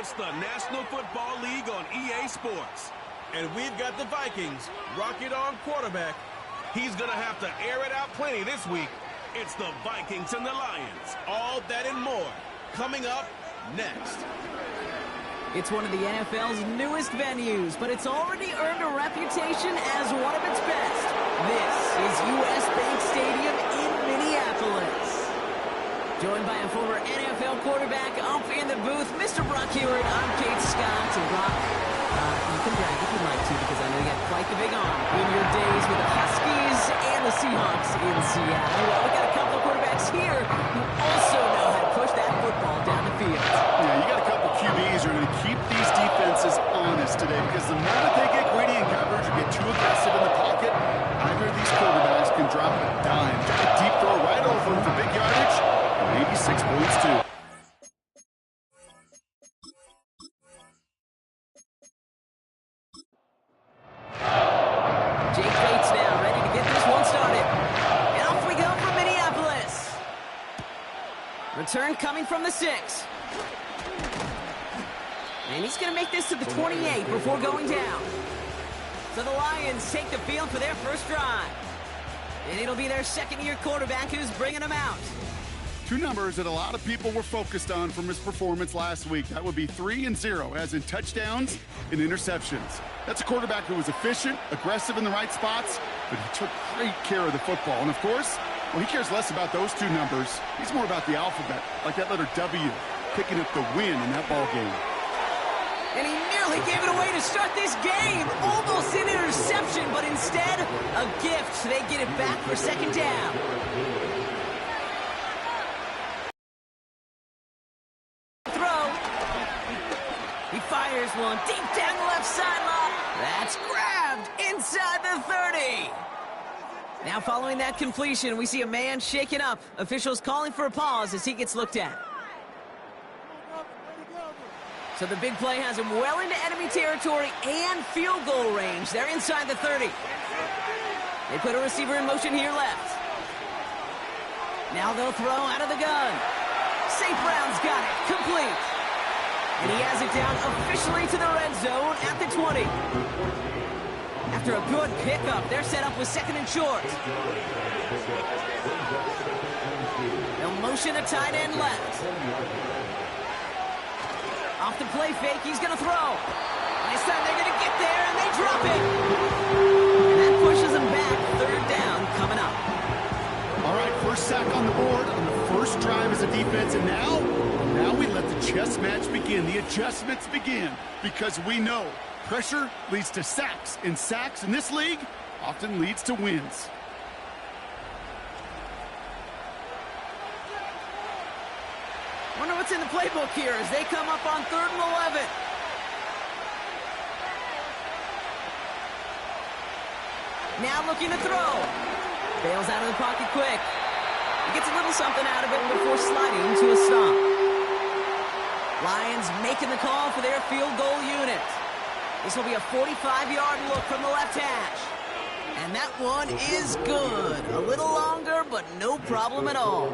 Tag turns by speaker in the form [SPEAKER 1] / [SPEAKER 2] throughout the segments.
[SPEAKER 1] It's the National Football League on EA Sports. And we've got the Vikings, rocket arm quarterback. He's going to have to air it out plenty this week. It's the Vikings and the Lions. All that and more coming up next.
[SPEAKER 2] It's one of the NFL's newest venues, but it's already earned a reputation as one of its best. This is US Bank Stadium in Minneapolis. Joined by a former NFL quarterback up in the booth, Mr. Brock Hewitt. I'm Kate Scott. And Brock, you can brag if you'd like to, because I know you got quite the big arm in your days with the Huskies and the Seahawks in Seattle. Well, we got a couple of quarterbacks here who also know how to push that football down the field.
[SPEAKER 3] Yeah, you got a couple of QBs who are going to keep these defenses honest today, because the moment they get greedy in coverage or get too aggressive in the pocket, either of these quarterbacks can drop a dime, drop a deep throw right over them for big yardage, and maybe 6 points too.
[SPEAKER 2] Jake Bates now ready to get this one started. And off we go from Minneapolis. Return coming from the 6. And he's going to make this to the 28 before going down. So the Lions take the field for their first drive. And it'll be their second-year quarterback who's bringing them out.
[SPEAKER 3] Two numbers that a lot of people were focused on from his performance last week. That would be 3 and 0, as in touchdowns and interceptions. That's a quarterback who was efficient, aggressive in the right spots, but he took great care of the football. And of course, well, he cares less about those two numbers. He's more about the alphabet, like that letter W, picking up the win in that ball game.
[SPEAKER 2] And he nearly gave it away to start this game. Almost an interception, but instead, a gift. They get it back for second down. Throw. He fires one deep down the left sideline. That's grabbed inside the 30. Now following that completion, we see a man shaken up. Officials calling for a pause as he gets looked at. So the big play has him well into enemy territory and field goal range. They're inside the 30. They put a receiver in motion here left. Now they'll throw out of the gun. St. Brown's got it. Complete. And he has it down officially to the red zone at the 20. After a good pickup, they're set up with second and short. They'll motion a tight end left. Off the play fake, he's going to throw. This time they're going to get there, and they drop it. And that pushes them back. Third down coming up.
[SPEAKER 3] All right, first sack on the board on the first drive as a defense, and now we let the chess match begin. The adjustments begin, because we know pressure leads to sacks, and sacks in this league often leads to wins.
[SPEAKER 2] Wonder what's in the playbook here as they come up on 3rd and 11. Now looking to throw. Bails out of the pocket quick. He gets a little something out of it before sliding to a stop. Lions making the call for their field goal unit. This will be a 45-yard look from the left hash. And that one is good. A little longer, but no problem at all.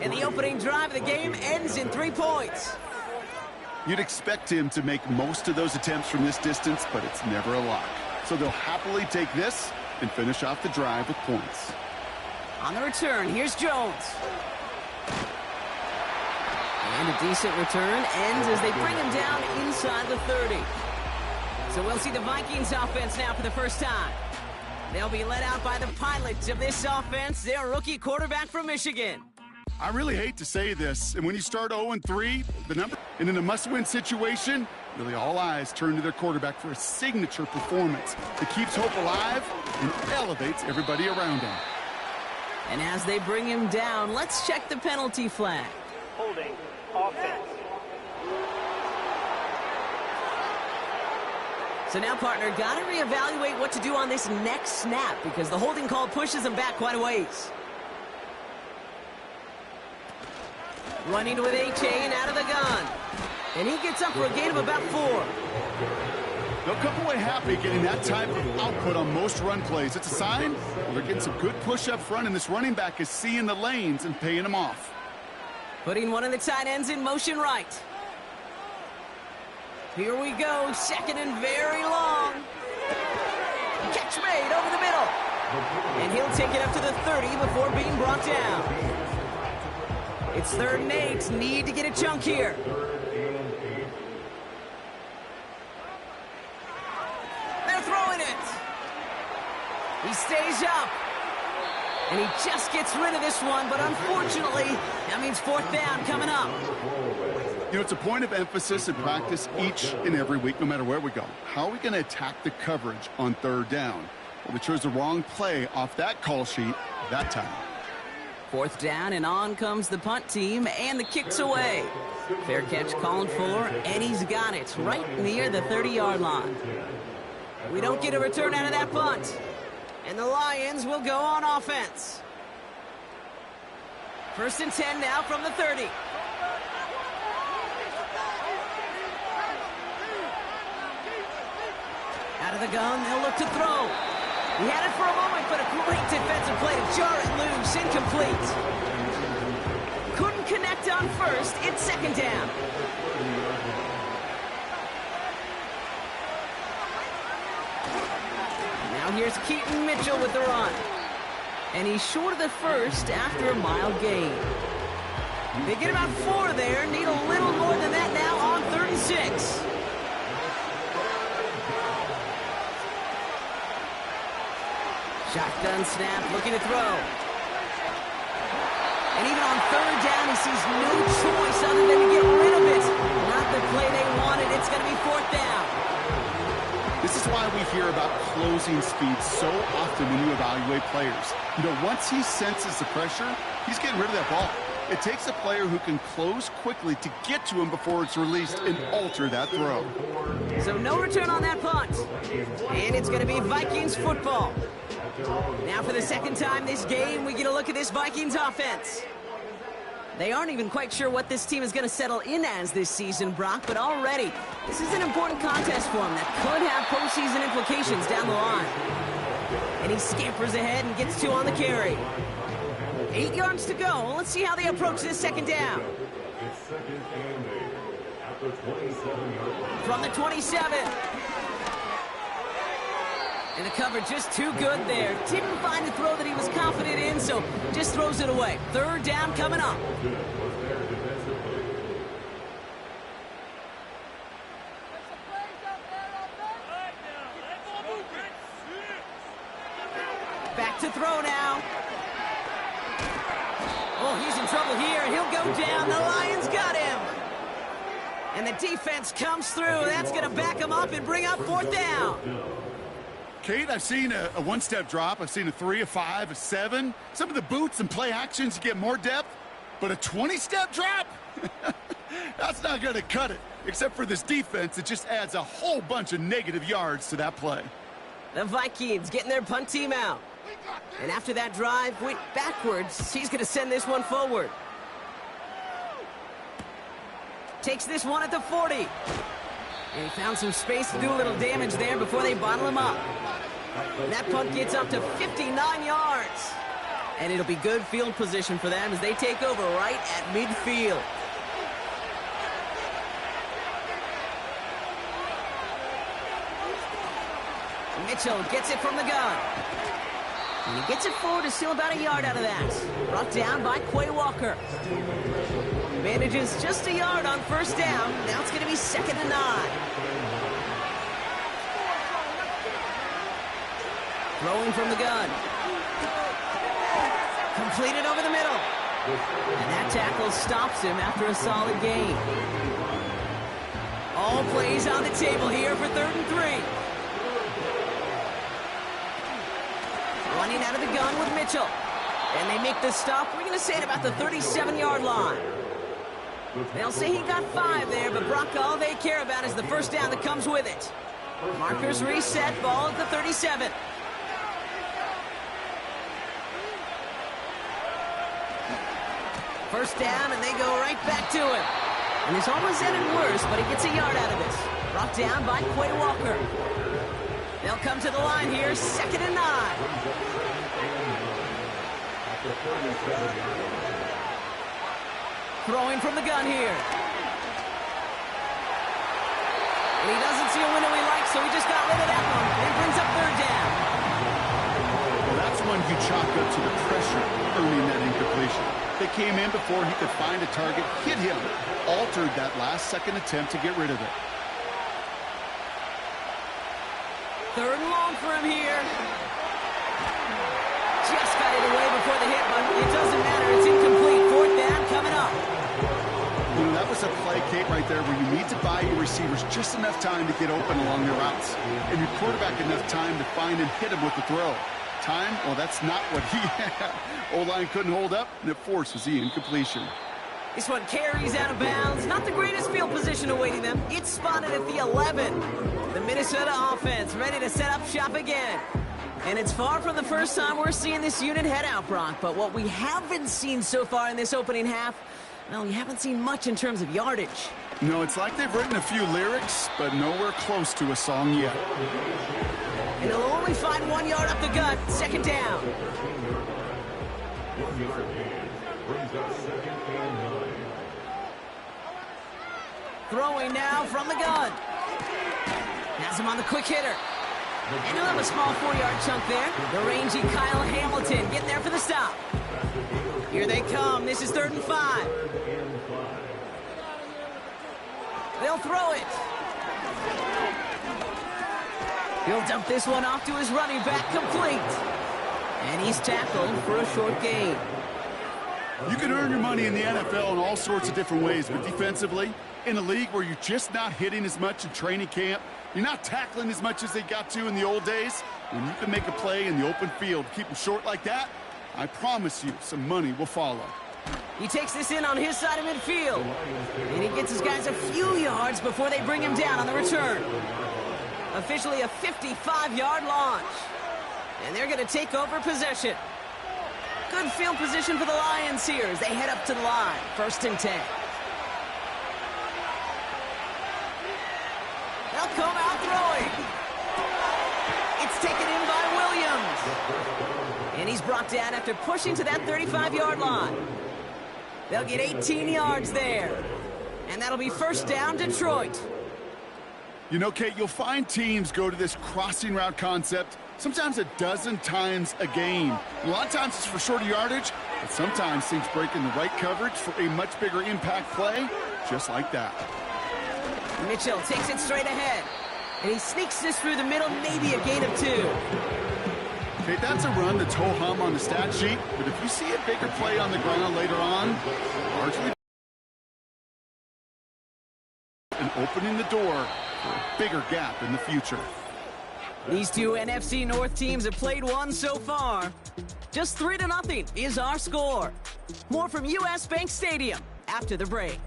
[SPEAKER 2] And the opening drive of the game ends in 3 points.
[SPEAKER 3] You'd expect him to make most of those attempts from this distance, but it's never a lock. So they'll happily take this and finish off the drive with points.
[SPEAKER 2] On the return, here's Jones. And a decent return ends as they bring him down inside the 30. So we'll see the Vikings offense now for the first time. They'll be led out by the pilots of this offense, their rookie quarterback from Michigan.
[SPEAKER 3] I really hate to say this, and when you start 0-3, and in a must-win situation, really all eyes turn to their quarterback for a signature performance that keeps hope alive and elevates everybody around him.
[SPEAKER 2] And as they bring him down, let's check the penalty flag.
[SPEAKER 4] Holding offense.
[SPEAKER 2] So now, partner, got to reevaluate what to do on this next snap because the holding call pushes him back quite a ways. Running with A-Chain out of the gun. And he gets up for a gain of about 4.
[SPEAKER 3] They'll come away happy getting that type of output on most run plays. It's a sign they're getting some good push up front, and this running back is seeing the lanes and paying them off.
[SPEAKER 2] Putting one of the tight ends in motion right. Here we go, second and very long. Catch made over the middle. And he'll take it up to the 30 before being brought down. It's 3rd and 8. Need to get a chunk here. They're throwing it. He stays up. And he just gets rid of this one, but unfortunately, that means 4th down coming up.
[SPEAKER 3] You know, it's a point of emphasis in practice each and every week, no matter where we go. How are we going to attack the coverage on 3rd down? Well, they chose the wrong play off that call sheet that time.
[SPEAKER 2] 4th down, and on comes the punt team, and the kick's away. Fair catch called for, and he's got it right near the 30-yard line. We don't get a return out of that punt. And the Lions will go on offense. 1st and 10 now from the 30. Out of the gun, they'll look to throw. He had it for a moment, but a great defensive play to jar it loose. Incomplete. Couldn't connect on 1st. It's 2nd down. Now here's Keaton Mitchell with the run. And he's short of the 1st after a mile gain. They get about 4 there. Need a little more than that now on 3rd and 6. Shotgun snap, looking to throw. And even on 3rd down, he sees no choice other than to get rid of it. Not the play they wanted. It's going to be 4th down.
[SPEAKER 3] This is why we hear about closing speed so often when you evaluate players. You know, once he senses the pressure, he's getting rid of that ball. It takes a player who can close quickly to get to him before it's released and alter that throw.
[SPEAKER 2] So no return on that punt. And it's going to be Vikings football. Now for the 2nd time this game, we get a look at this Vikings offense. They aren't even quite sure what this team is going to settle in as this season, Brock, but already this is an important contest for him that could have postseason implications down the line. And he scampers ahead and gets 2 on the carry. 8 yards to go. Let's see how they approach this 2nd down. From the 27. And the cover just too good there. Didn't find a throw that he was confident in, so just throws it away. 3rd down coming up. Back to throw now. Oh, he's in trouble here, and he'll go down. The Lions got him. And the defense comes through. That's going to back him up and bring up 4th down.
[SPEAKER 3] Kate, I've seen a one-step drop. I've seen a 3, a 5, a 7. Some of the boots and play actions get more depth, but a 20-step drop? That's not going to cut it, except for this defense that just adds a whole bunch of negative yards to that play.
[SPEAKER 2] The Vikings getting their punt team out. And after that drive went backwards, he's going to send this one forward. Takes this one at the 40. And he found some space to do a little damage there before they bottle him up. And that punt gets up to 59 yards. And it'll be good field position for them as they take over right at midfield. Mitchell gets it from the gun. And he gets it forward to steal about a yard out of that. Brought down by Quay Walker. Manages just a yard on 1st down. Now it's going to be 2nd and 9. Throwing from the gun. Completed over the middle. And that tackle stops him after a solid gain. All plays on the table here for 3rd and 3. Running out of the gun with Mitchell. And they make the stop, we're going to say at about the 37-yard line. They'll say he got 5 there, but Brock, all they care about is the 1st down that comes with it. Markers reset, ball at the 37. First down, and they go right back to him. And this almost ended worse, but he gets a yard out of this. Brought down by Quay Walker. They'll come to the line here, 2nd and 9. Throwing from the gun here. And he doesn't see a window he likes, so he just got rid of that one. And brings up third down.
[SPEAKER 3] Well, that's one you chalk up to the pressure earning that incompletion. They came in before he could find a target, hit him, altered that last-second attempt to get rid of it.
[SPEAKER 2] Third and long for him here. Just got it away before the hit, but it doesn't matter. It's incomplete. Fourth down coming up.
[SPEAKER 3] You know, that was a play, Kate, right there where you need to buy your receivers just enough time to get open along their routes. And your quarterback enough time to find and hit him with the throw. Time? Well, that's not what he had. O-line couldn't hold up, and it forces the incompletion.
[SPEAKER 2] This one carries out of bounds. Not the greatest field position awaiting them. It's spotted at the 11. The Minnesota offense ready to set up shop again. And it's far from the first time we're seeing this unit head out, Brock. But what we haven't seen so far in this opening half, well, we haven't seen much in terms of yardage.
[SPEAKER 3] No, it's like they've written a few lyrics, but nowhere close to a song yet.
[SPEAKER 2] And he'll only find 1 yard up the gut. Second down. Throwing now from the gun. Has him on the quick hitter. And he'll have a small 4-yard chunk there. The rangy Kyle Hamilton getting there for the stop. Here they come. This is 3rd and 5. They'll throw it. He'll dump this one off to his running back, complete. And he's tackled for a short gain.
[SPEAKER 3] You can earn your money in the NFL in all sorts of different ways, but defensively, in a league where you're just not hitting as much in training camp, you're not tackling as much as they got to in the old days, when you can make a play in the open field, keep them short like that, I promise you some money will follow.
[SPEAKER 2] He takes this in on his side of midfield. And he gets his guys a few yards before they bring him down on the return. Officially a 55-yard launch. And they're going to take over possession. Good field position for the Lions here as they head up to the line. 1st and 10. They'll come out throwing. It's taken in by Williams. And he's brought down after pushing to that 35-yard line. They'll get 18 yards there. And that'll be 1st down, Detroit.
[SPEAKER 3] You know, Kate, you'll find teams go to this crossing route concept sometimes a dozen times a game. A lot of times it's for shorter yardage, but sometimes teams break in the right coverage for a much bigger impact play, just like that.
[SPEAKER 2] Mitchell takes it straight ahead. And he sneaks this through the middle, maybe a gain of 2.
[SPEAKER 3] Okay, that's a run that's ho-hum on the stat sheet, but if you see a bigger play on the ground later on, largely and opening the door for a bigger gap in the future.
[SPEAKER 2] These two NFC North teams have played one so far. Just 3-0 is our score. More from US Bank Stadium after the break.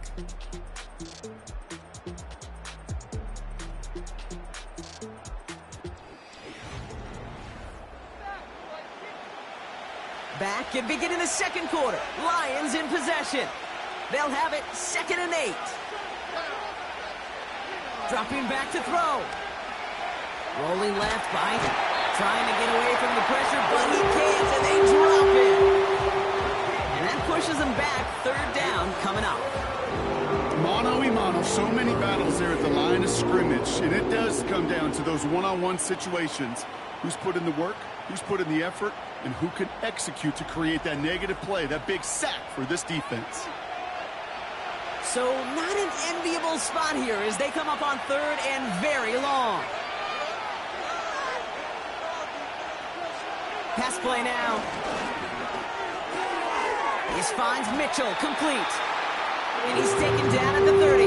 [SPEAKER 2] Back and beginning the second quarter. Lions in possession. They'll have it 2nd and 8. Dropping back to throw. Rolling left, Biden. Trying to get away from the pressure, but he can't, and they drop him. And that pushes them back. 3rd down coming up.
[SPEAKER 3] Mano-a-mano, so many battles there at the line of scrimmage, and it does come down to those one-on-one situations. Who's put in the work, who's put in the effort, and who can execute to create that negative play, that big sack for this defense.
[SPEAKER 2] So not an enviable spot here as they come up on 3rd and very long. Pass play now. This finds Mitchell, complete. And he's taken down at the 30.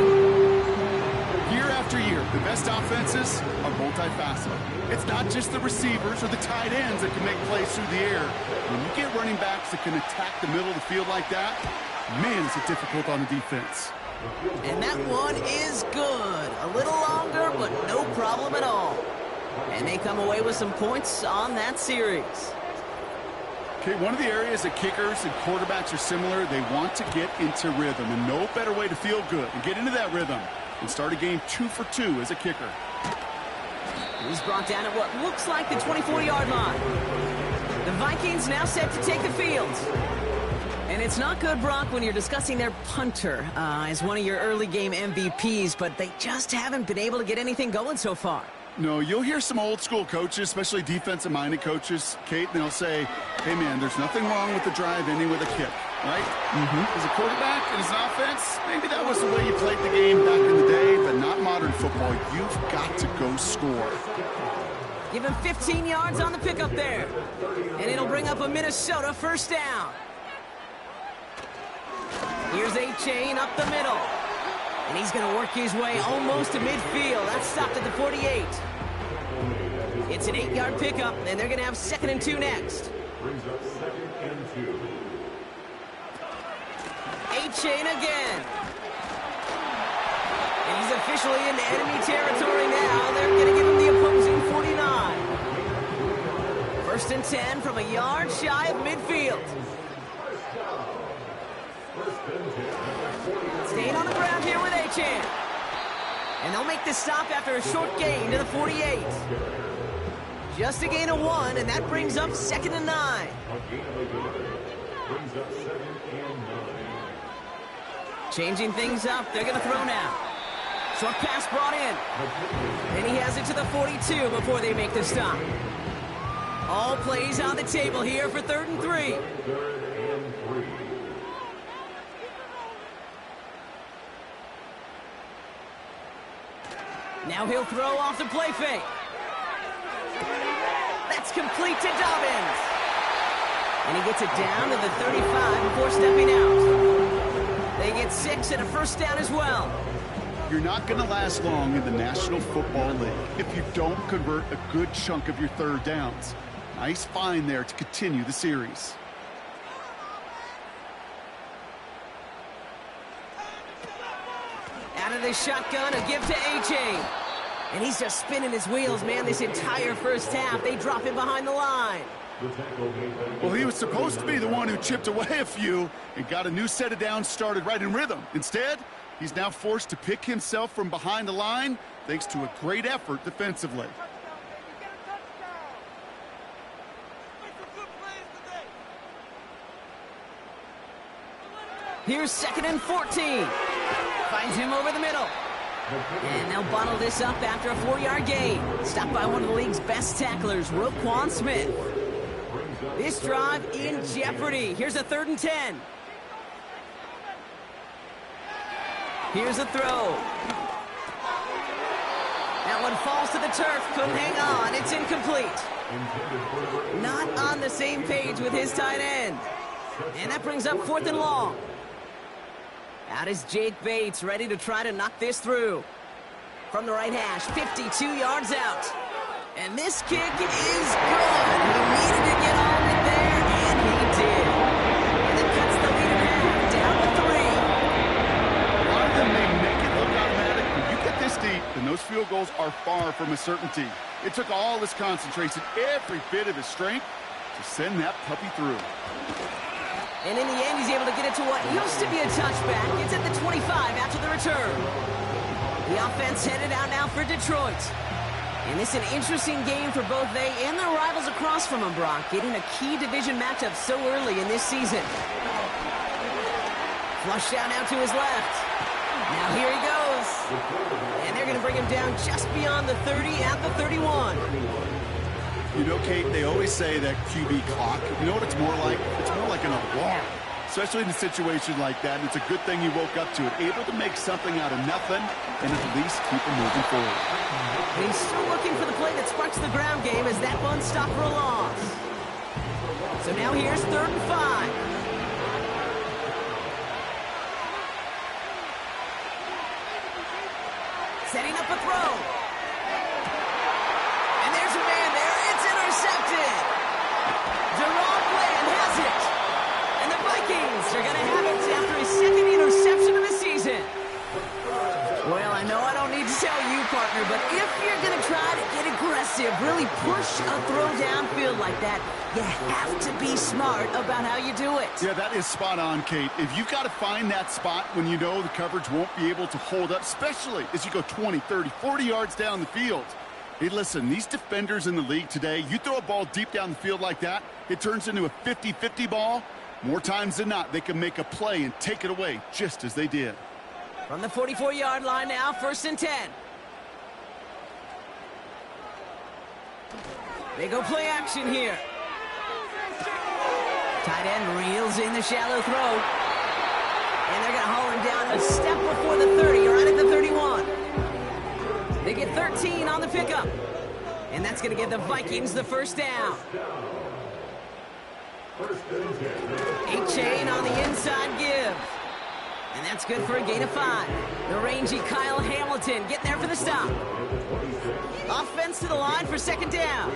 [SPEAKER 3] Year after year, the best offenses are multifaceted. It's not just the receivers or the tight ends that can make plays through the air. When you get running backs that can attack the middle of the field like that, man, is it difficult on the defense.
[SPEAKER 2] And that one is good. A little longer, but no problem at all. And they come away with some points on that series.
[SPEAKER 3] Okay, one of the areas that kickers and quarterbacks are similar, they want to get into rhythm. And no better way to feel good and get into that rhythm and start a game 2 for 2 as a kicker.
[SPEAKER 2] He's brought down at what looks like the 24-yard line. The Vikings now set to take the field. And it's not good, Brock, when you're discussing their punter as one of your early game MVPs, but they just haven't been able to get anything going so far.
[SPEAKER 3] No, you'll hear some old school coaches, especially defensive-minded coaches, Kate, and they'll say, hey, man, there's nothing wrong with the drive ending with a kick, right? As a quarterback and as an offense, maybe that was the way you played the game back in the day, but not modern football. You've got to go score.
[SPEAKER 2] Give him 15 yards on the pickup there. And it'll bring up a Minnesota first down. Here's A-Chain up the middle. And he's going to work his way almost to midfield. That's stopped at the 48. It's an 8-yard pickup, and they're going to have 2nd and 2 next. A-Chain again. And he's officially in enemy territory now. They're going to give him the opposing 49. 1st and 10 from a yard shy of midfield. Staying on the ground here with A-Chain. And they'll make the stop after a short gain to the 48. Just a gain of 1, and that brings up 2nd and 9. Changing things up, they're going to throw now. Short pass brought in. And he has it to the 42 before they make the stop. All plays on the table here for 3rd and 3. Now he'll throw off the play fake. That's complete to Dobbins. And he gets it down to the 35 before stepping out. They get 6 and a first down as well.
[SPEAKER 3] You're not going to last long in the National Football League if you don't convert a good chunk of your 3rd downs. Nice find there to continue the series.
[SPEAKER 2] Out of the shotgun, a give to A-Chain. And he's just spinning his wheels, man, this entire first half. They drop him behind the line.
[SPEAKER 3] Well, he was supposed to be the one who chipped away a few and got a new set of downs started right in rhythm. Instead, he's now forced to pick himself from behind the line thanks to a great effort defensively.
[SPEAKER 2] Here's 2nd and 14. Finds him over the middle. And they'll bottle this up after a 4-yard gain. Stopped by one of the league's best tacklers, Roquan Smith. This drive in jeopardy. Here's a 3rd and 10. Here's a throw. That one falls to the turf. Couldn't hang on. It's incomplete. Not on the same page with his tight end. And that brings up 4th and long. Out is Jake Bates, ready to try to knock this through. From the right hash, 52 yards out. And this kick is good. He needed to get on it there, and he did. And it cuts the lead in half, down to 3.
[SPEAKER 3] A lot of them may make it look automatic. When you get this deep, then those field goals are far from a certainty. It took all his concentration, every bit of his strength, to send that puppy through.
[SPEAKER 2] And in the end, he's able to get it to what used to be a touchback. It's at the 25 after the return. The offense headed out now for Detroit. And this is an interesting game for both they and their rivals across from them, Brock, getting a key division matchup so early in this season. Flush down now to his left. Now here he goes. And they're going to bring him down just beyond the 30 at the 31.
[SPEAKER 3] You know, Kate, they always say that QB clock, you know what it's more like? It's more like an alarm, especially in a situation like that. And it's a good thing you woke up to it, able to make something out of nothing and at least keep them moving forward.
[SPEAKER 2] And he's still looking for the play that sparks the ground game as that one stopped for a loss. So now here's 3rd and 5. Setting up a throw. And there's a man there. It's intercepted. Jerome Bland has it. And the Vikings are going to have it after his 2nd interception of the season. Well, I know I don't need to tell you, partner, but if you're going to try to get aggressive, really push a throw downfield like that, you have to be smart about how you do it.
[SPEAKER 3] Yeah, that is spot on, Kate. If you've got to find that spot when you know the coverage won't be able to hold up, especially as you go 20, 30, 40 yards down the field. Hey, listen, these defenders in the league today, you throw a ball deep down the field like that, it turns into a 50-50 ball. More times than not, they can make a play and take it away, just as they did.
[SPEAKER 2] From the 44-yard line now, 1st and 10. They go play action here. Tight end reels in the shallow throw. And they're going to haul him down a step before the 30, right at the 31. They get 13 on the pickup. And that's going to give the Vikings the first down. 8-chain on the inside give. And that's good for a gain of 5. The rangy Kyle Hamilton getting there for the stop. Offense to the line for 2nd down.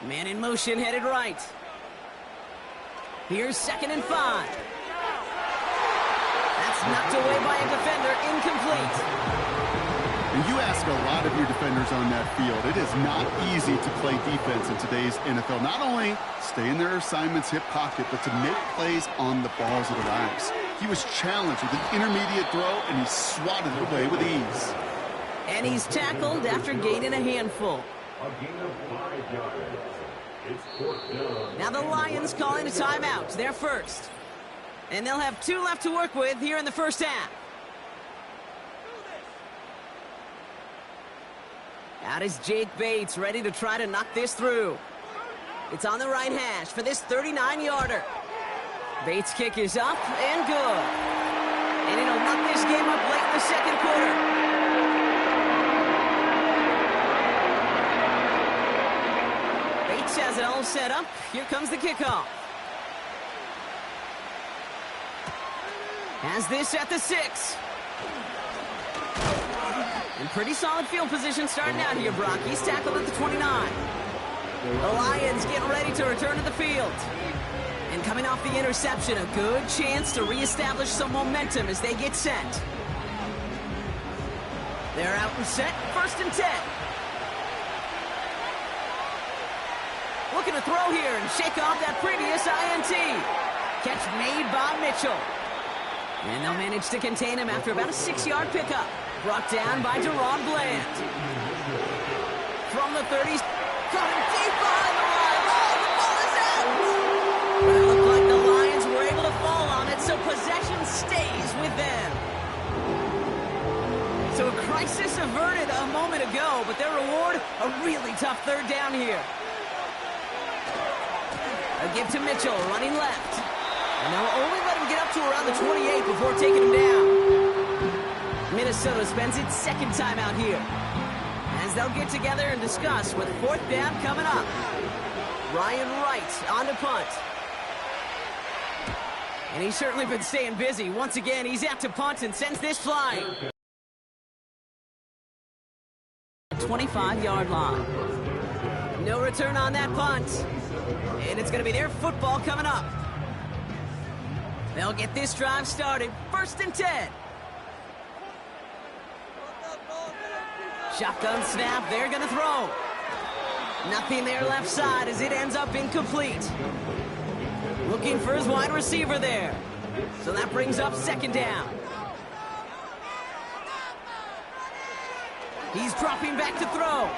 [SPEAKER 2] Man in motion headed right. Here's 2nd and 5. That's knocked away by a defender, incomplete.
[SPEAKER 3] And you ask a lot of your defenders on that field. It is not easy to play defense in today's NFL. Not only stay in their assignment's hip pocket, but to make plays on the balls of the Lions. He was challenged with an intermediate throw, and he swatted it away with ease.
[SPEAKER 2] And he's tackled after gaining a handful. Now the Lions calling a timeout. They're first. And they'll have 2 left to work with here in the first half. Out is Jake Bates, ready to try to knock this through. It's on the right hash for this 39-yarder. Bates' kick is up and good. And it'll knock this game up late in the 2nd quarter. Bates has it all set up. Here comes the kickoff. Has this at the 6. And pretty solid field position starting out here, Brock. He's tackled at the 29. The Lions getting ready to return to the field. And coming off the interception, a good chance to reestablish some momentum as they get set. They're out and set, 1st and 10. Looking to throw here and shake off that previous INT. Catch made by Mitchell. And they'll manage to contain him after about a 6-yard pickup. Brought down by Deron Bland. From the 30s, coming deep behind the line. Oh, the ball is out! But it looked like the Lions were able to fall on it, so possession stays with them. So a crisis averted a moment ago, but their reward, a really tough 3rd down here. A give to Mitchell, running left. And they'll only let him get up to around the 28 before taking him down. Minnesota spends its 2nd timeout here, as they'll get together and discuss with 4th down coming up. Ryan Wright on to punt. And he's certainly been staying busy. Once again, he's out to punt and sends this flying. 25-yard line. No return on that punt. And it's going to be their football coming up. They'll get this drive started. 1st and 10. Shotgun snap, they're going to throw. Nothing there left side as it ends up incomplete. Looking for his wide receiver there. So that brings up 2nd down. He's dropping back to throw.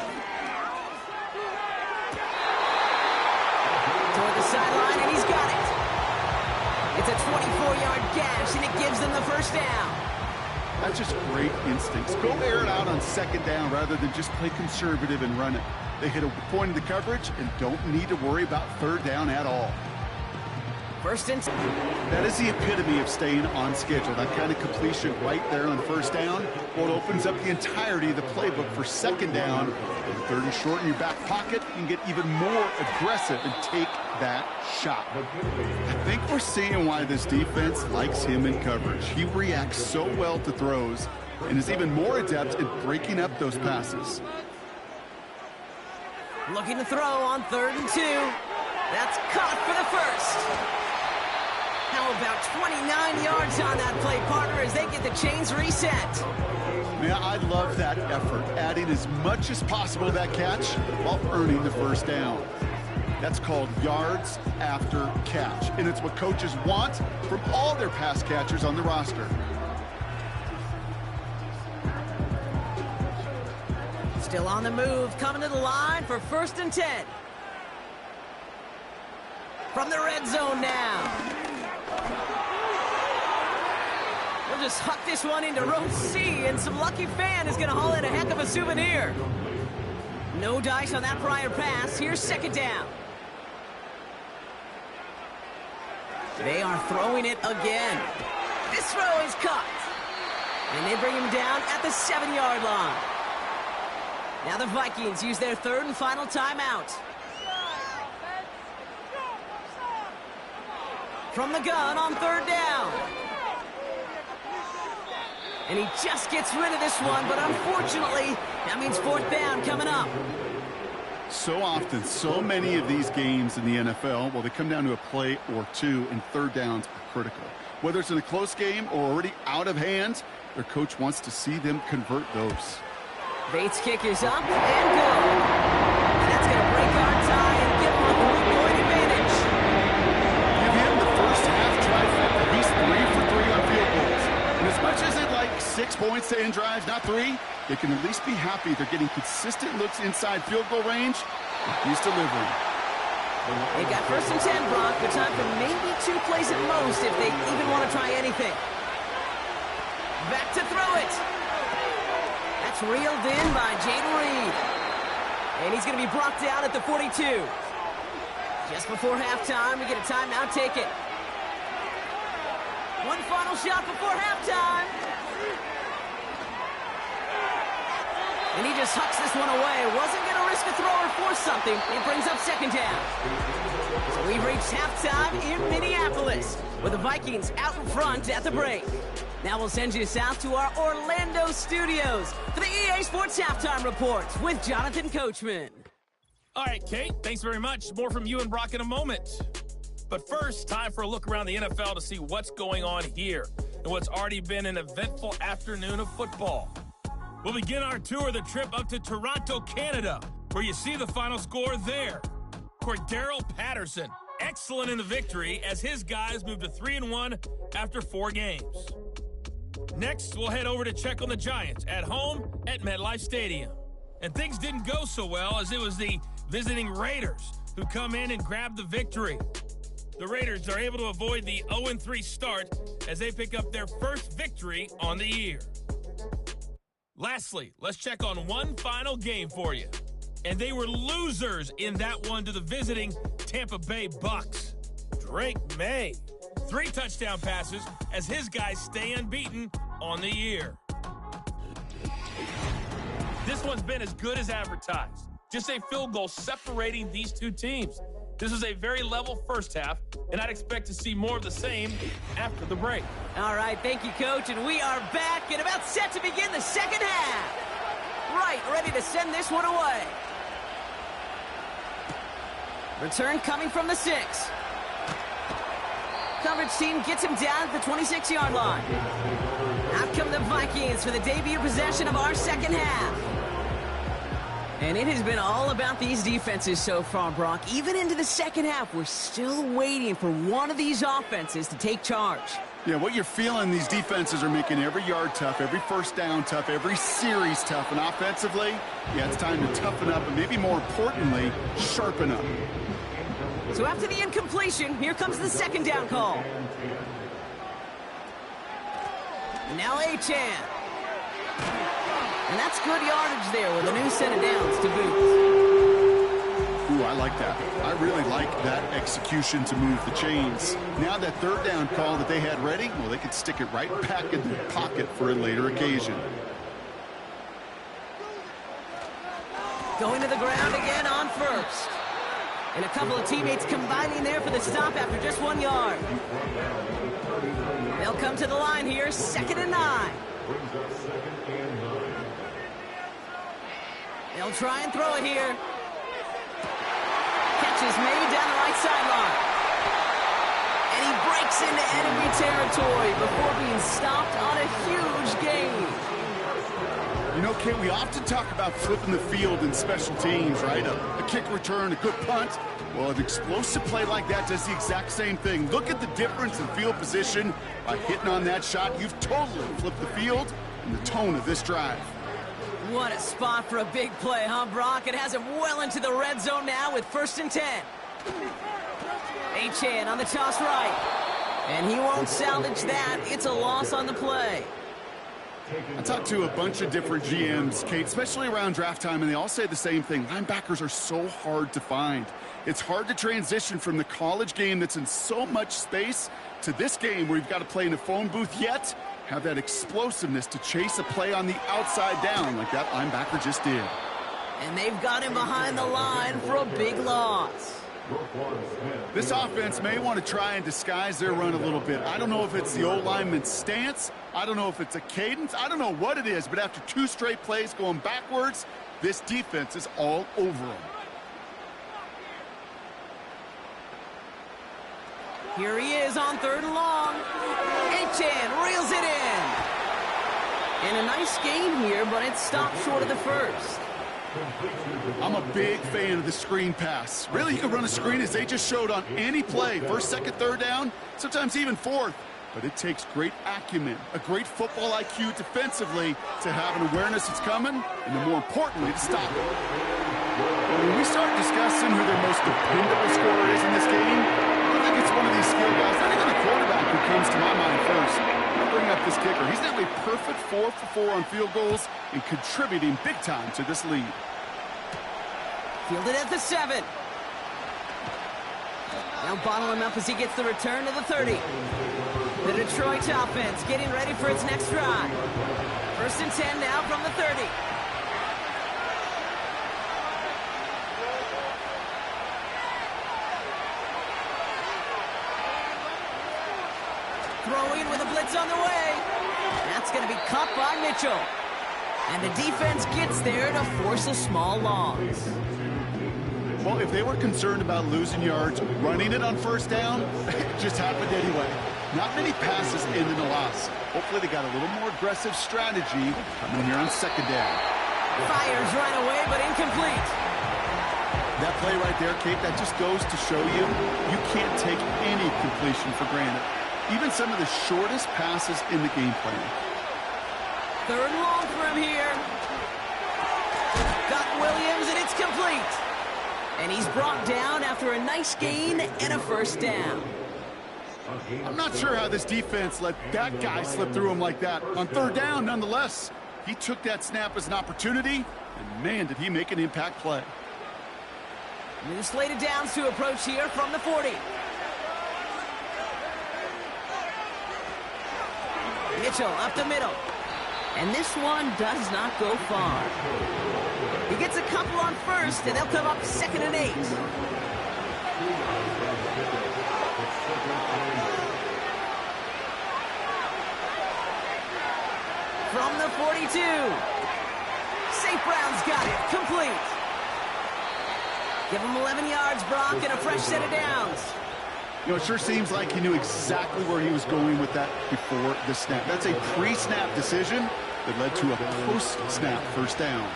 [SPEAKER 2] Toward the sideline, and he's got it. It's a 24-yard gash, and it gives them the first down.
[SPEAKER 3] That's just great instincts. Go air it out on 2nd down rather than just play conservative and run it. They hit a point in the coverage and don't need to worry about 3rd down at all.
[SPEAKER 2] 1st and 10.
[SPEAKER 3] That is the epitome of staying on schedule. That kind of completion right there on 1st down. Well, it opens up the entirety of the playbook for 2nd down. With 3rd and short in your back pocket, you can get even more aggressive and take that shot. I think we're seeing why this defense likes him in coverage. He reacts so well to throws and is even more adept at breaking up those passes.
[SPEAKER 2] Looking to throw on 3rd and 2. That's caught for the 1st. How about 29 yards on that play, partner, as they get the chains reset?
[SPEAKER 3] Man, I love that effort, adding as much as possible to that catch while earning the 1st down. That's called yards after catch, and it's what coaches want from all their pass catchers on the roster.
[SPEAKER 2] Still on the move, coming to the line for 1st and 10. From the red zone now. We'll just huck this one into row C, and some lucky fan is going to haul in a heck of a souvenir. No dice on that prior pass. Here's second down. They are throwing it again. This throw is caught. And they bring him down at the 7-yard line. Now the Vikings use their third and final timeout. From the gun on third down. And he just gets rid of this one, but unfortunately, that means fourth down coming up.
[SPEAKER 3] So often, so many of these games in the NFL, well, they come down to a play or two, and third downs are critical. Whether it's in a close game or already out of hand, their coach wants to see them convert those.
[SPEAKER 2] Bates' kick is up and good. And that's going to break our tie and give them a 3-point advantage.
[SPEAKER 3] Give him the first half trifecta. He's 3 for 3 on field goals. And as much as they'd like 6 points to end drives, not 3, they can at least be happy they're getting consistent looks inside field goal range. He's delivering.
[SPEAKER 2] They got first and 10, Brock, but time for maybe 2 plays at most if they even want to try anything. Back to throw it. That's reeled in by Jaden Reed. And he's going to be brought down at the 42. Just before halftime, we get a timeout, take it. One final shot before halftime. And he just hucks this one away. Wasn't going to risk a throw or force something. It brings up second down. So we've reached halftime in Minneapolis with the Vikings out in front at the break. Now we'll send you south to our Orlando studios for the EA Sports Halftime Report with Jonathan Coachman.
[SPEAKER 5] All right, Kate, thanks very much. More from you and Brock in a moment. But first, time for a look around the NFL to see what's going on here and what's already been an eventful afternoon of football. We'll begin our tour of the trip up to Toronto, Canada, where you see the final score there. Cordero Patterson, excellent in the victory as his guys moved to 3-1 after 4 games. Next, we'll head over to check on the Giants at home at MetLife Stadium. And things didn't go so well as it was the visiting Raiders who come in and grab the victory. The Raiders are able to avoid the 0-3 start as they pick up their first victory on the year. Lastly, let's check on one final game for you. And they were losers in that one to the visiting Tampa Bay Bucks. Drake May, 3 touchdown passes as his guys stay unbeaten on the year. This one's been as good as advertised. Just a field goal separating these two teams. This is a very level first half, and I'd expect to see more of the same after the break.
[SPEAKER 2] All right, thank you, Coach, and we are back and about set to begin the second half. Right, ready to send this one away. Return coming from the 6. Coverage team gets him down at the 26-yard line. Out come the Vikings for the debut possession of our second half. And it has been all about these defenses so far, Brock. Even into the second half, we're still waiting for one of these offenses to take charge.
[SPEAKER 3] Yeah, what you're feeling, these defenses are making every yard tough, every first down tough, every series tough. And offensively, yeah, it's time to toughen up and maybe more importantly, sharpen up.
[SPEAKER 2] So after the incompletion, here comes the second down call. And now Achane. And that's good yardage there with a new set of downs to boot.
[SPEAKER 3] Ooh, I like that. I really like that execution to move the chains. Now that third down call that they had ready, well, they could stick it right back in their pocket for a later occasion.
[SPEAKER 2] Going to the ground again on first. And a couple of teammates combining there for the stop after just 1 yard. They'll come to the line here, 2nd and 9. They'll try and throw it here. Catch is made down the right sideline. And he breaks into enemy territory before being stopped on a huge gain.
[SPEAKER 3] You know, Kate, we often talk about flipping the field in special teams, right? A kick return, a good punt. Well, an explosive play like that does the exact same thing. Look at the difference in field position. By hitting on that shot, you've totally flipped the field and the tone of this drive.
[SPEAKER 2] What a spot for a big play, huh, Brock? It has him well into the red zone now with 1st and 10. Achane on the toss right. And he won't salvage that. It's a loss on the play.
[SPEAKER 3] I talked to a bunch of different GMs, Kate, especially around draft time, and they all say the same thing. Linebackers are so hard to find. It's hard to transition from the college game that's in so much space to this game where you've got to play in a phone booth, yet have that explosiveness to chase a play on the outside down like that linebacker just did.
[SPEAKER 2] And they've got him behind the line for a big loss.
[SPEAKER 3] This offense may want to try and disguise their run a little bit. I don't know if it's the old lineman's stance. I don't know if it's a cadence. I don't know what it is, but after 2 straight plays going backwards, this defense is all over them.
[SPEAKER 2] Here he is on 3rd and long. Achane reels it in. And a nice gain here, but it stopped short of the first.
[SPEAKER 3] I'm a big fan of the screen pass. Really, you can run a screen as they just showed on any play. 1st, 2nd, 3rd down, sometimes even 4th. But it takes great acumen, a great football IQ defensively to have an awareness it's coming, and then more importantly, to stop it. But when we start discussing who their most dependable scorer is in this game, I think it's one of these skill guys, not even the quarterback, who comes to my mind first. I'll bring up this kicker. He's now a perfect 4 for 4 on field goals and contributing big time to this lead.
[SPEAKER 2] Fielded at the 7. Now bottle him up as he gets the return to the 30. The Detroit offense getting ready for its next drive. 1st and 10 now from the 30. Throwing with a blitz on the way. That's going to be caught by Mitchell. And the defense gets there to force a small loss.
[SPEAKER 3] Well, if they were concerned about losing yards, running it on 1st down, it just happened anyway. Not many passes ended a loss. Hopefully they got a little more aggressive strategy coming here on 2nd down.
[SPEAKER 2] Fires right away, but incomplete.
[SPEAKER 3] That play right there, Kate, that just goes to show you can't take any completion for granted. Even some of the shortest passes in the game plan.
[SPEAKER 2] 3rd and long for him here. Got Williams, and it's complete. And he's brought down after a nice gain and a 1st down.
[SPEAKER 3] I'm not sure how this defense let that guy slip through him like that. On 3rd down, nonetheless, he took that snap as an opportunity, and man, did he make an impact play.
[SPEAKER 2] New slated downs to approach here from the 40. Mitchell up the middle. And this one does not go far. He gets a couple on 1st, and they'll come up 2nd and 8. From the 42. St. Brown's got it. Complete. Give him 11 yards, Brock, and a fresh set of downs.
[SPEAKER 3] You know, it sure seems like he knew exactly where he was going with that before the snap. That's a pre-snap decision that led to a post-snap 1st down.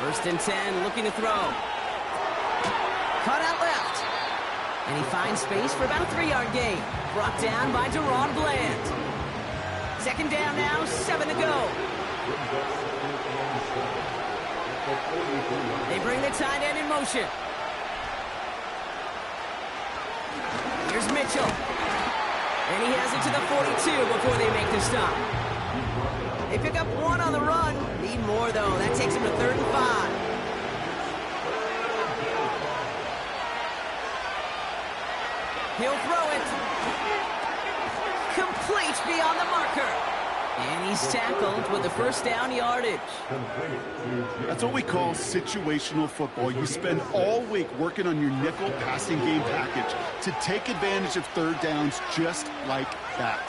[SPEAKER 2] 1st and 10, looking to throw. Cut out left. And he finds space for about a 3-yard gain. Brought down by Deron Bland. 2nd down now, 7 to go. They bring the tight end in motion. Here's Mitchell. And he has it to the 42 before they make the stop. They pick up 1 on the run. Need more, though. That takes him to 3rd and 5. He'll throw it. Complete beyond the marker. And he's tackled with the 1st down yardage.
[SPEAKER 3] That's what we call situational football. You spend all week working on your nickel passing game package to take advantage of 3rd downs just like that.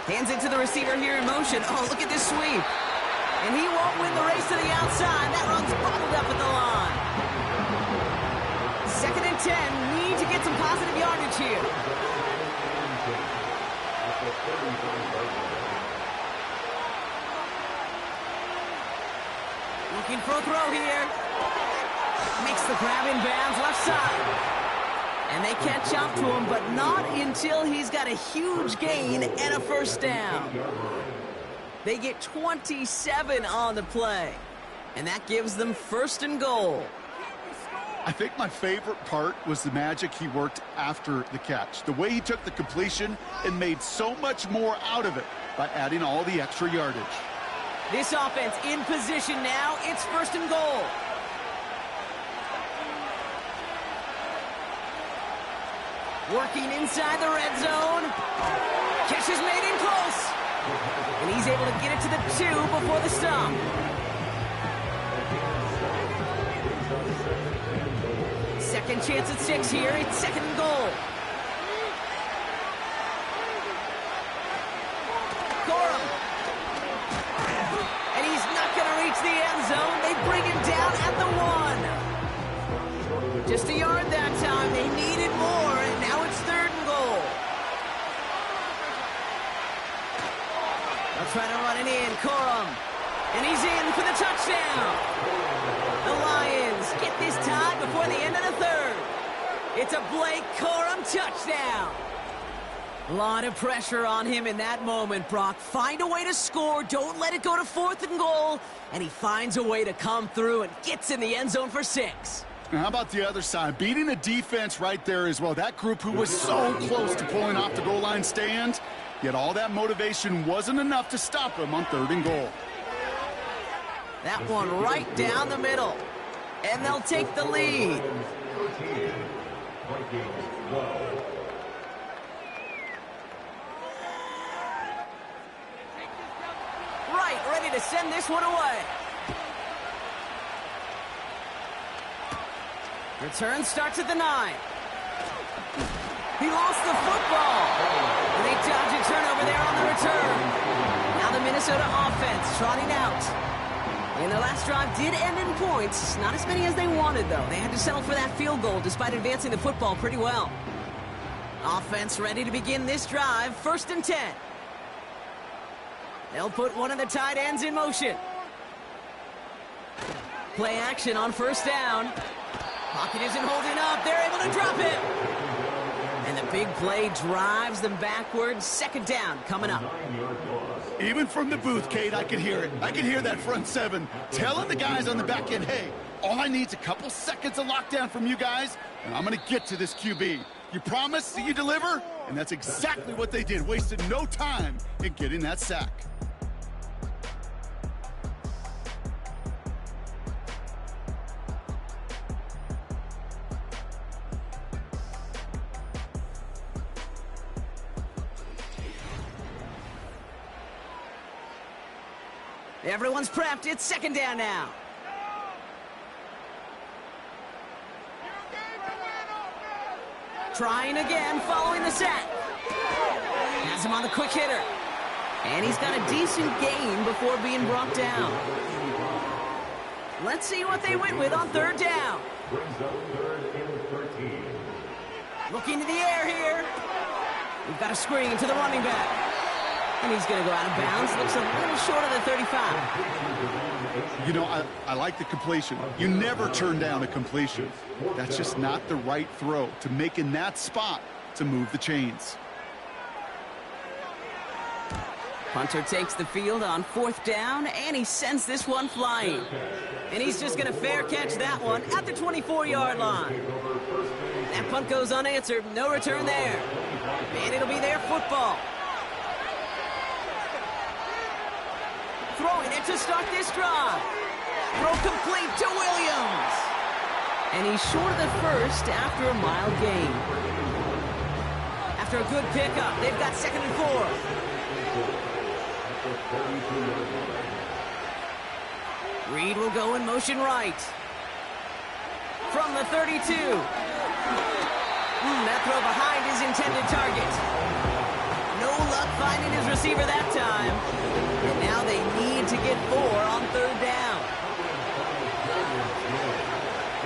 [SPEAKER 2] Hands it to the receiver here in motion. Oh, look at this sweep. And he won't win the race to the outside. That run's bottled up at the line. 2nd and 10. Need to get some positive yardage here. Looking for a throw here. Makes the grab in bounds left side. And they catch up to him, but not until he's got a huge gain and a 1st down. They get 27 on the play. And that gives them 1st and goal.
[SPEAKER 3] I think my favorite part was the magic he worked after the catch. The way he took the completion and made so much more out of it by adding all the extra yardage.
[SPEAKER 2] This offense in position now. It's 1st and goal. Working inside the red zone. Catch is made in close. And he's able to get it to the 2 before the stop. Second chance at 6 here. It's 2nd and goal. Corum. And he's not going to reach the end zone. They bring him down at the 1. Just a yard that time. They needed more, and now it's 3rd and goal. They'll try to run it in. Corum. And he's in for the touchdown. The Lions get this tie before the end of the 3rd. It's a Blake Corum touchdown. A lot of pressure on him in that moment, Brock. Find a way to score. Don't let it go to 4th and goal. And he finds a way to come through and gets in the end zone for 6.
[SPEAKER 3] Now, how about the other side? Beating the defense right there as well. That group who was so close to pulling off the goal line stand, yet all that motivation wasn't enough to stop them on 3rd and goal.
[SPEAKER 2] That one right down the middle. And they'll take the lead. Right, ready to send this one away. Return starts at the 9. He lost the football. And they dodge a turnover there on the return. Now the Minnesota offense trotting out. And their last drive did end in points. Not as many as they wanted, though. They had to settle for that field goal despite advancing the football pretty well. Offense ready to begin this drive. 1st and 10. They'll put one of the tight ends in motion. Play action on 1st down. Pocket isn't holding up. They're able to drop it. And the big play drives them backwards. 2nd down coming up.
[SPEAKER 3] Even from the booth, Kate, I could hear it. I could hear that front 7 telling the guys on the back end, hey, all I need is a couple seconds of lockdown from you guys, and I'm going to get to this QB. You promise that you deliver? And that's exactly what they did. Wasted no time in getting that sack.
[SPEAKER 2] Everyone's prepped. It's 2nd down now. Trying again, following the sack. Has him on the quick hitter. And he's got a decent gain before being brought down. Let's see what they went with on 3rd down. Looking to the air here. We've got a screen to the running back. And he's going to go out of bounds. Looks a little short of the 35.
[SPEAKER 3] You know, I like the completion. You never turn down a completion. That's just not the right throw to make in that spot to move the chains.
[SPEAKER 2] Punter takes the field on 4th down, and he sends this one flying. And he's just going to fair catch that one at the 24-yard line. That punt goes unanswered. No return there. And it'll be their football. Throwing it to start this drive. Throw complete to Williams. And he's short of the 1st after a mild gain. After a good pickup, they've got 2nd and 4. Reed will go in motion right. From the 32. That throw behind his intended target. No luck finding his receiver that time. And now they need to get 4 on 3rd down.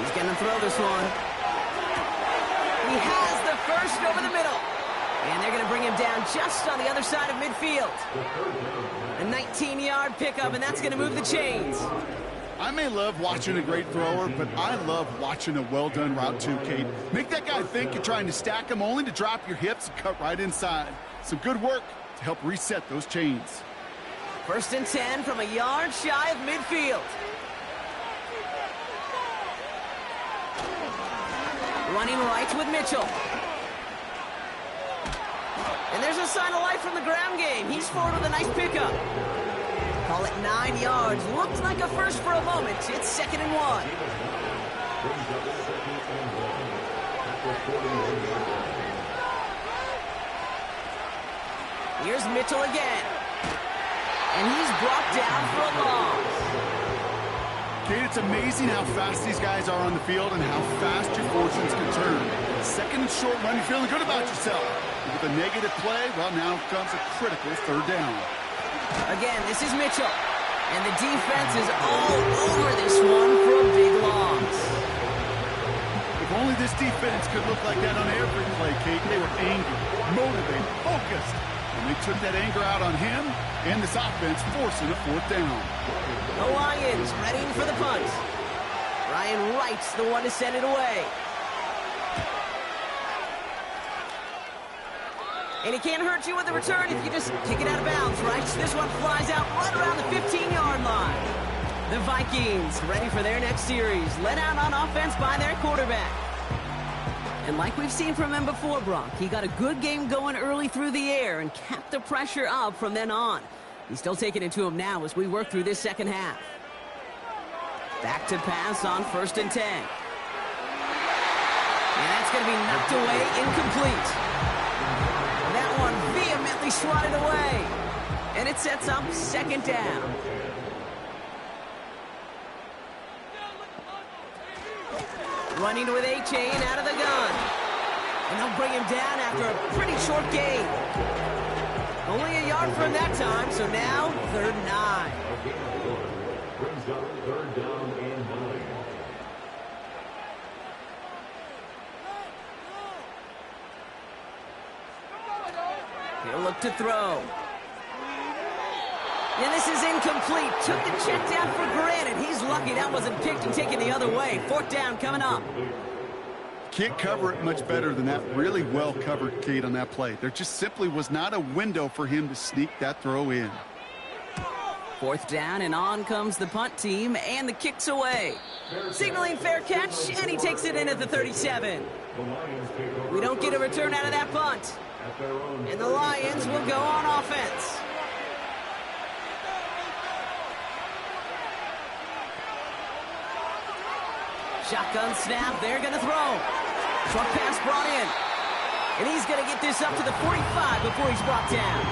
[SPEAKER 2] He's going to throw this one. He has the 1st over the middle. And they're going to bring him down just on the other side of midfield. A 19-yard pickup, and that's going to move the chains.
[SPEAKER 3] I may love watching a great thrower, but I love watching a well-done route too, Kate. Make that guy think you're trying to stack him only to drop your hips and cut right inside. Some good work to help reset those chains.
[SPEAKER 2] 1st and 10 from a yard shy of midfield. Running right with Mitchell. And there's a sign of life from the ground game. He's forward with a nice pickup. Call it 9 yards. Looked like a first for a moment. It's 2nd and 1. Here's Mitchell again. And he's brought down for a loss.
[SPEAKER 3] Kate, it's amazing how fast these guys are on the field and how fast your fortunes can turn. 2nd and short run, you're feeling good about yourself. With a negative play, well, now comes a critical 3rd down.
[SPEAKER 2] Again, this is Mitchell. And the defense is all over this one for a big loss.
[SPEAKER 3] If only this defense could look like that on every play, Kate. They were angry, motivated, focused. And they took that anger out on him and this offense, forcing a 4th down.
[SPEAKER 2] The Lions readying for the punt. Ryan Wright's the one to send it away. And he can't hurt you with the return if you just kick it out of bounds, right? This one flies out right around the 15-yard line. The Vikings ready for their next series, led out on offense by their quarterback. And like we've seen from him before, Brock, he got a good game going early through the air and kept the pressure up from then on. He's still taking it to him now as we work through this 2nd half. Back to pass on 1st and 10. And that's going to be knocked away, incomplete. That one vehemently swatted away. And it sets up 2nd down. Running with A-Chain out of the gun. And they'll bring him down after a pretty short gain. Only a yard from that time, so now 3rd and 9.
[SPEAKER 6] Brings up 3rd down and 9.
[SPEAKER 2] He'll look to throw. And this is incomplete. Took the check down for granted. He's lucky that wasn't picked and taken the other way. 4th down coming up.
[SPEAKER 3] Can't cover it much better than that. Really well covered, Kate, on that play. There just simply was not a window for him to sneak that throw in.
[SPEAKER 2] 4th down, and on comes the punt team, and the kick's away. Signaling fair catch, and he takes it in at the 37. We don't get a return out of that punt. And the Lions will go on offense. Shotgun snap, they're going to throw. Short pass brought in. And he's going to get this up to the 45 before he's brought down.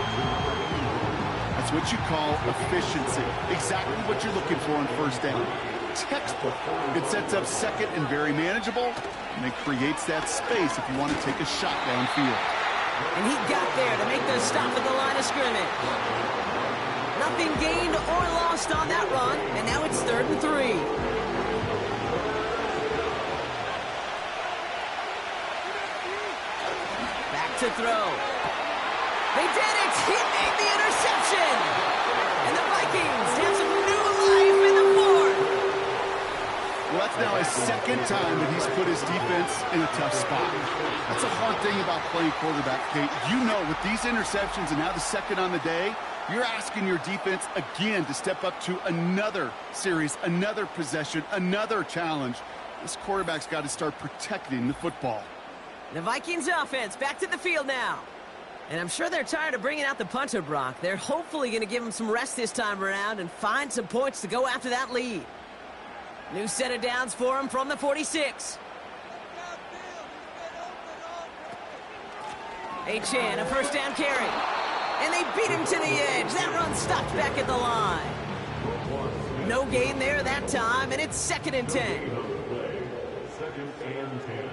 [SPEAKER 3] That's what you call efficiency. Exactly what you're looking for on 1st down. Textbook. It sets up 2nd and very manageable, and it creates that space if you want to take a shot downfield.
[SPEAKER 2] And he got there to make the stop at the line of scrimmage. Nothing gained or lost on that run, and now it's 3rd and 3. To throw. They did it! He made the interception! And the Vikings have some new life in the 4th.
[SPEAKER 3] Well, that's now his 2nd time that he's put his defense in a tough spot. That's a hard thing about playing quarterback, Kate. You know, with these interceptions and now the 2nd on the day, you're asking your defense again to step up to another series, another possession, another challenge. This quarterback's got to start protecting the football.
[SPEAKER 2] The Vikings offense back to the field now. And I'm sure they're tired of bringing out the punter, Brock. They're hopefully going to give him some rest this time around and find some points to go after that lead. New set of downs for him from the 46. A-Chan, a 1st down carry. And they beat him to the edge. That run stopped back at the line. No gain there that time, and it's 2nd and 10.
[SPEAKER 6] 2nd and 10.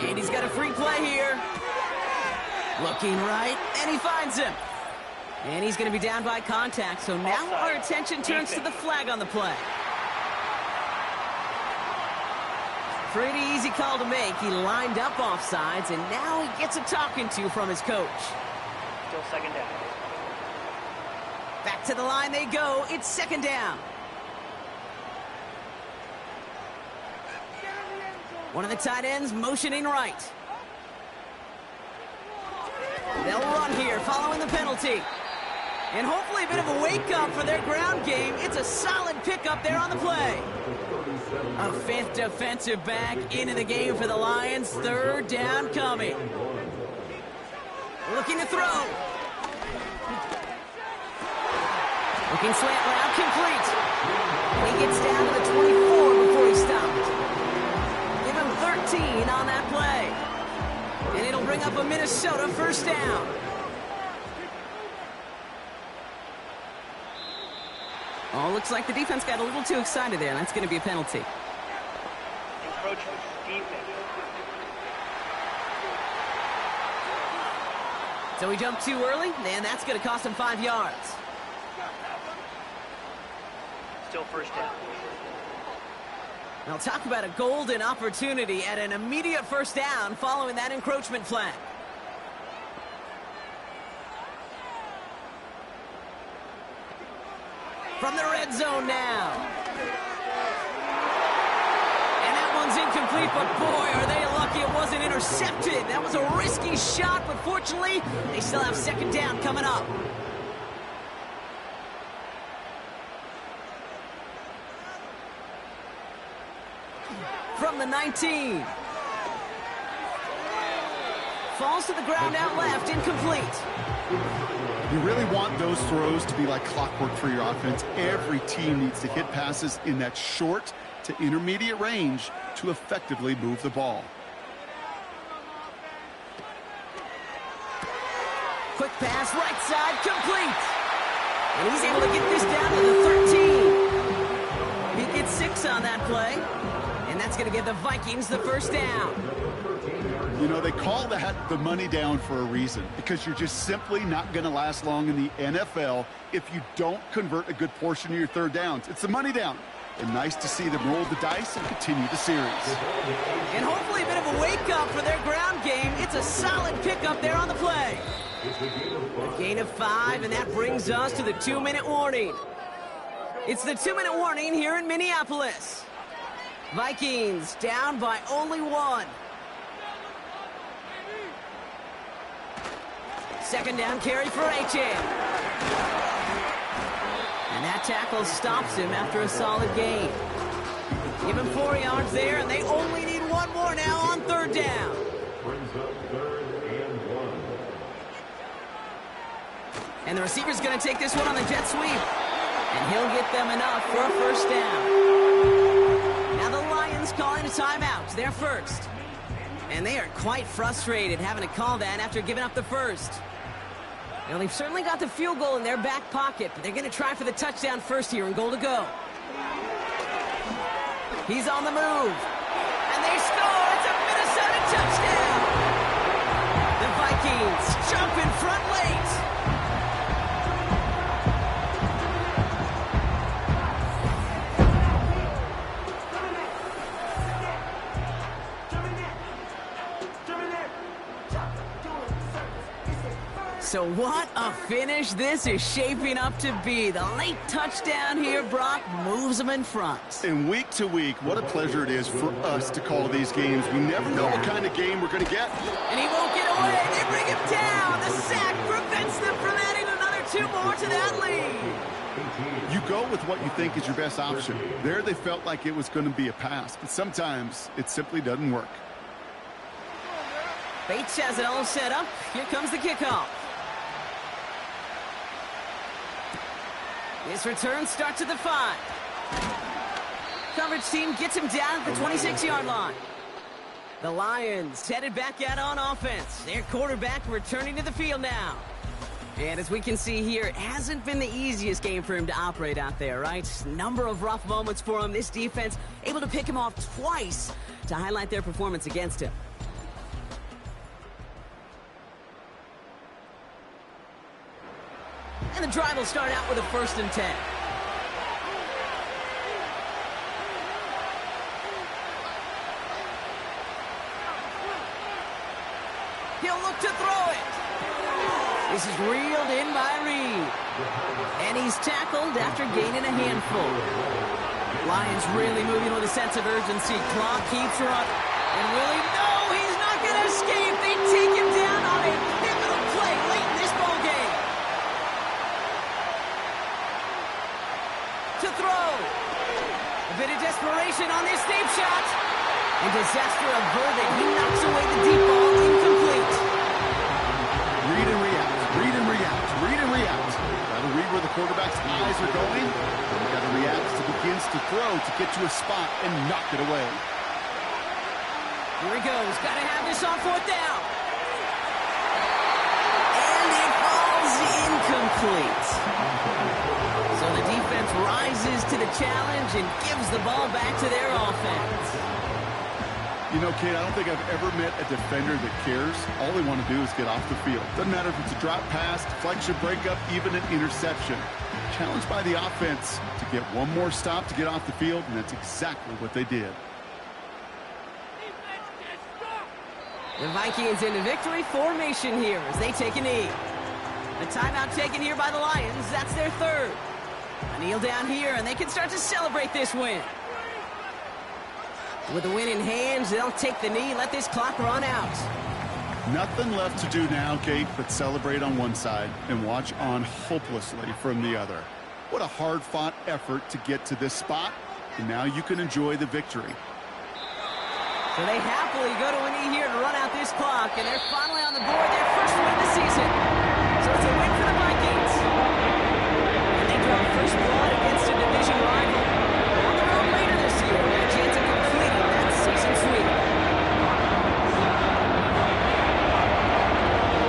[SPEAKER 2] And he's got a free play here. Looking right, and he finds him. And he's going to be down by contact, so now our attention turns to the flag on the play. Pretty easy call to make. He lined up offsides, and now he gets a talking to from his coach.
[SPEAKER 4] Still 2nd down.
[SPEAKER 2] Back to the line they go. It's 2nd down. One of the tight ends motioning right. They'll run here following the penalty. And hopefully a bit of a wake-up for their ground game. It's a solid pickup there on the play. A fifth defensive back into the game for the Lions. Third down coming. Looking to throw. Looking slant route, complete. And he gets down to the 24 before he stopped. Give him 13 on that play. And it'll bring up a Minnesota first down. Oh, looks like the defense got a little too excited there, and that's going to be a penalty.
[SPEAKER 4] Encroachment defense.
[SPEAKER 2] So he jumped too early, and that's going to cost him 5 yards.
[SPEAKER 4] Still first down.
[SPEAKER 2] Now talk about a golden opportunity at an immediate first down following that encroachment flag. From the red zone now. And that one's incomplete, but boy, are they lucky it wasn't intercepted. That was a risky shot, but fortunately, they still have second down coming up. From the 19. Falls to the ground out left, incomplete.
[SPEAKER 3] You really want those throws to be like clockwork for your offense. Every team needs to hit passes in that short to intermediate range to effectively move the ball.
[SPEAKER 2] Quick pass, right side, complete. And he's able to get this down to the 13. He gets 6 on that play. And that's going to give the Vikings the first down.
[SPEAKER 3] You know, they call that the money down for a reason, because you're just simply not going to last long in the NFL if you don't convert a good portion of your third downs. It's the money down. And nice to see them roll the dice and continue the series.
[SPEAKER 2] And hopefully a bit of a wake-up for their ground game. It's a solid pickup there on the play. A gain of 5, and that brings us to the 2-minute warning. It's the 2-minute warning here in Minneapolis. Vikings down by only 1. Second down carry for HM. And that tackle stops him after a solid gain. Give him 4 yards there, and they only need 1 more now on third down.
[SPEAKER 6] Brings up 3rd and 1.
[SPEAKER 2] And the receiver's going to take this one on the jet sweep. And he'll get them enough for a first down. Now the Lions calling a timeout. They're first. And they are quite frustrated having to call that after giving up the first. Now, they've certainly got the field goal in their back pocket, but they're going to try for the touchdown first here and goal to go. He's on the move. And they score. It's a Minnesota touchdown. The Vikings jump in front late. So what a finish this is shaping up to be. The late touchdown here, Brock, moves them in front.
[SPEAKER 3] And week to week, what a pleasure it is for us to call these games. We never know what kind of game we're going to get.
[SPEAKER 2] And he won't get away. They bring him down. The sack prevents them from adding another 2 more to that lead.
[SPEAKER 3] You go with what you think is your best option. There they felt like it was going to be a pass, but sometimes it simply doesn't work.
[SPEAKER 2] Bates has it all set up. Here comes the kickoff. This return starts at the 5. Coverage team gets him down at the 26-yard line. The Lions headed back out on offense. Their quarterback returning to the field now. And as we can see here, it hasn't been the easiest game for him to operate out there, right? Number of rough moments for him. This defense able to pick him off twice to highlight their performance against him. And the drive will start out with a 1st and 10. He'll look to throw it. This is reeled in by Reed. And he's tackled after gaining a handful. Lions really moving with a sense of urgency. Clock keeps running. And really, no, he's not going to escape. They take him down on a pivotal play late in this ball game. to throw. A bit of desperation on this deep shot. And disaster averted. He knocks away the deep ball, incomplete.
[SPEAKER 3] Read and react, read and react, read and react. Got to read where the quarterback's eyes are going. And you got to react as he begins to throw to get to a spot and knock it away.
[SPEAKER 2] Here he goes. Got to have this on fourth down. And it falls incomplete. So the defense rises to the challenge and gives the ball back to their offense.
[SPEAKER 3] You know, Kate, I don't think I've ever met a defender that cares. All they want to do is get off the field. Doesn't matter if it's a drop pass, deflection, breakup, even an interception. Challenged by the offense to get one more stop to get off the field, and that's exactly what they did.
[SPEAKER 2] The Vikings in the victory formation here as they take a knee. The timeout taken here by the Lions. That's their third. A kneel down here, and they can start to celebrate this win. With the win in hands, they'll take the knee, let this clock run out.
[SPEAKER 3] Nothing left to do now, Kate, but celebrate on one side and watch on hopelessly from the other. What a hard-fought effort to get to this spot, and now you can enjoy the victory.
[SPEAKER 2] So they happily go to a knee here to run out this clock, and they're finally on the board, their first win of the season. So it's a win for the Vikings. And they draw first blood against a division rival. On the road later this year, with a chance of completing that season sweep.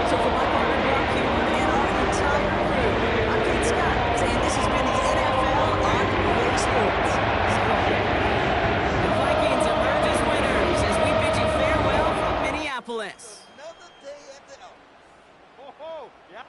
[SPEAKER 2] So for my partner, Brock here, and our entire crew, I'm Kate Scott, saying this has been the NFL on EA Sports. So long. The Vikings emerge as winners as we bid you farewell from Minneapolis.
[SPEAKER 7] Another day at the office. Oh, yeah.